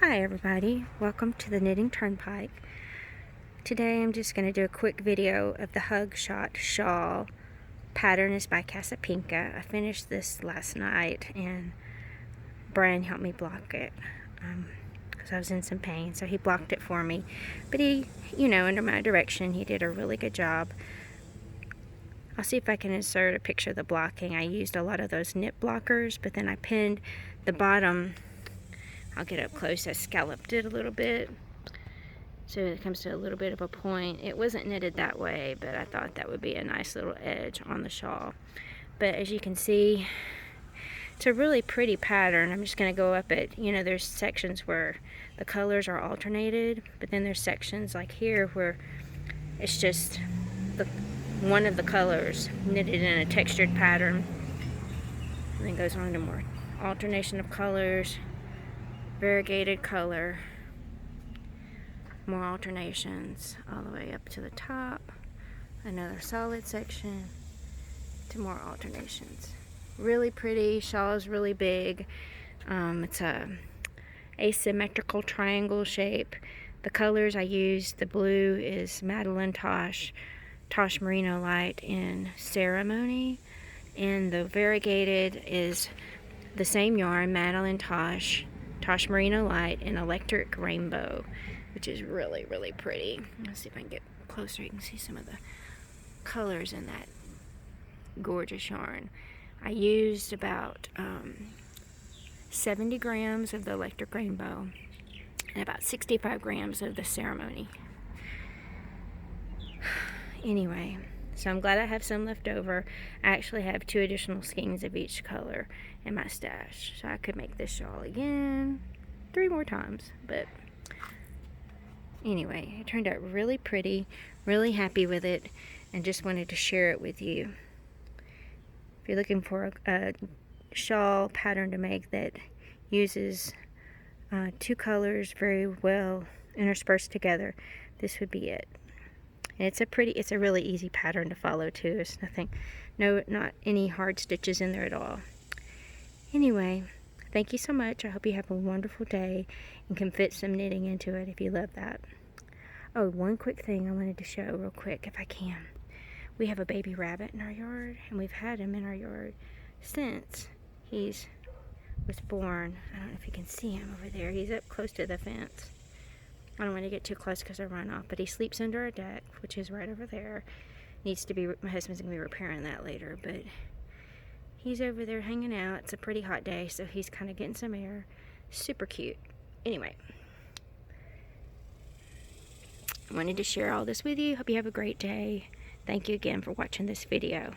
Hi everybody, welcome to the Knitting Turnpike. Today I'm just going to do a quick video of the Hug Shot Shawl. Pattern is by Casapinka. I finished this last night and Brian helped me block it because I was in some pain, so he blocked it for me. But he, under my direction, he did a really good job. I'll see if I can insert a picture of the blocking. I used a lot of those knit blockers, but then I pinned the bottom. I'll get up close. I scalloped it a little bit so it comes to a little bit of a point. It wasn't knitted that way, but I thought that would be a nice little edge on the shawl. But as you can see, it's a really pretty pattern. I'm just going to go up it. There's sections where the colors are alternated, but then there's sections like here where it's just one of the colors knitted in a textured pattern, and then goes on to more alternation of colors, variegated color, more alternations all the way up to the top, another solid section to more alternations. Really pretty. Shawl is really big. It's a asymmetrical triangle shape. The colors I used, the blue is Madelinetosh, Tosh Merino Light in Ceremony, and the variegated is the same yarn, Madelinetosh, Tosh Merino Light in Electric Rainbow, which is really, really pretty. Let's see if I can get closer. You can see some of the colors in that gorgeous yarn. I used about 70 grams of the Electric Rainbow and about 65 grams of the Ceremony. Anyway, so I'm glad I have some left over. I actually have 2 additional skeins of each color in my stash, so I could make this shawl again 3 more times. But anyway, it turned out really pretty, really happy with it, and just wanted to share it with you. If you're looking for a shawl pattern to make that uses 2 colors very well interspersed together, this would be it. And it's a really easy pattern to follow too. There's not any hard stitches in there at all. Anyway, thank you so much. I hope you have a wonderful day and can fit some knitting into it if you love that. Oh, one quick thing I wanted to show real quick if I can. We have a baby rabbit in our yard, and we've had him in our yard since he was born. I don't know if you can see him over there. He's up close to the fence. I don't want to get too close because I'll run off, but he sleeps under a deck, which is right over there. My husband's going to be repairing that later, but he's over there hanging out. It's a pretty hot day, so he's kind of getting some air. Super cute. Anyway, I wanted to share all this with you. Hope you have a great day. Thank you again for watching this video.